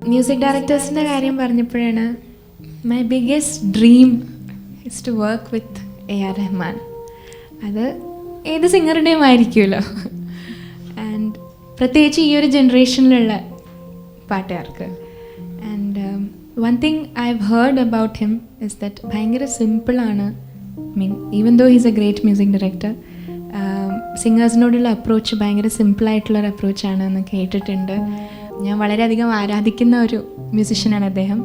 Music ഡയറക്ടേഴ്സിൻ്റെ കാര്യം പറഞ്ഞപ്പോഴാണ് my biggest dream is to work with AR Rahman. അത് ഏത് സിംഗറുടെയും ആയിരിക്കുമല്ലോ. ആൻഡ് പ്രത്യേകിച്ച് ഈ ഒരു ജനറേഷനിലുള്ള പാട്ടുകാർക്ക്. And one thing I have heard about him is that ഭയങ്കര സിമ്പിളാണ്. Even though he's a great music director, സിംഗേഴ്സിനോടുള്ള അപ്രോച്ച് ഭയങ്കര സിമ്പിളായിട്ടുള്ളൊരു അപ്രോച്ചാണ് എന്ന് കേട്ടിട്ടുണ്ട്. ഞാൻ വളരെയധികം ആരാധിക്കുന്ന ഒരു മ്യൂസിഷ്യനാണ് അദ്ദേഹം.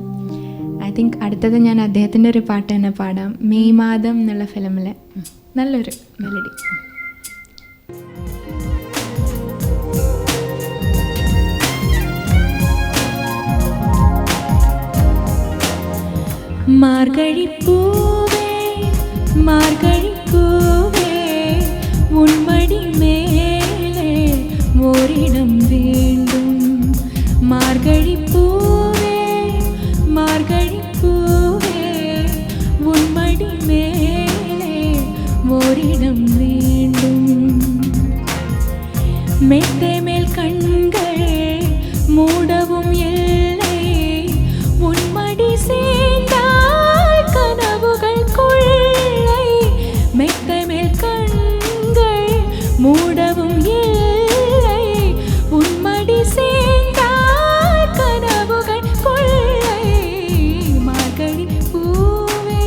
ഐ തിങ്ക് അടുത്തത് ഞാൻ അദ്ദേഹത്തിൻ്റെ ഒരു പാട്ട് തന്നെ പാടാം. മെയ് മാതം എന്നുള്ള ഫിലിമിലെ നല്ലൊരു മെലഡി. മാർഗഴിപ്പൂവേ മാർഗഴിപ്പൂവേ ഉൺമടി മേലെ ഓരിടം வேண்டும். മാർഗഴിപ്പൂവേ മാർഗഴിപ്പൂവേ ഉൺമടി മേലെ ഓരിടം வேண்டும். மெத்தை மேல் கண்கள் மூடவும் இல்லை, உன்மடி சேர்ந்தால் கனவுகள் கொள்ளை. மெத்தை மேல் கண்கள் மூடவும் இல்லை, உன்மடி சேர்ந்தால் கனவுகள் கொள்ளை. மார்கழி பூவே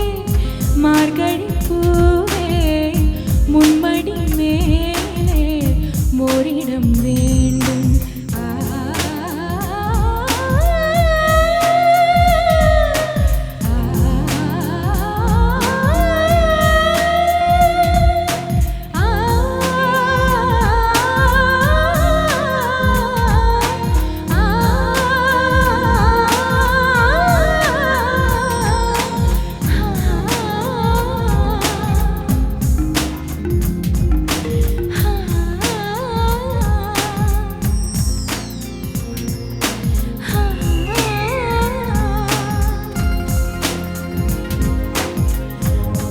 மார்கழி பூவே முன்மடி மேலே ஓரிடம் வேண்டும்.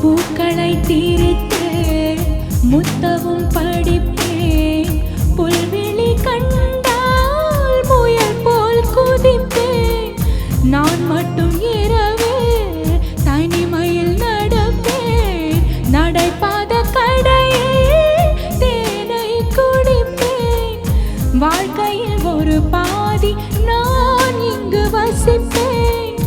பூக்களை தீரித்து முத்தவும் படிப்பேன், புல்வெளி கண்டால் முயல் போல் குதிப்பேன். நான் மட்டும் இரவில் தனிமையில் நடப்பேன், நடைபாத கடையில் தேனை குடிப்பேன். வாழ்க்கையில் ஒரு பாதி நான் இங்கு வசிப்பேன்,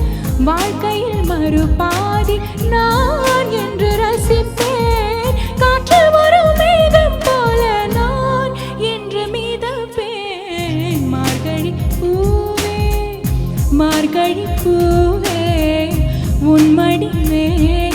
வாழ்க்கையில் மறுபாதி நான் என்று ரசிப்பேன். காற்றில் ஒரு மேகம் போல நான் என்று மிதப்பேன். மார்கழி பூவே மார்கழி பூவே உன்மடி மேலே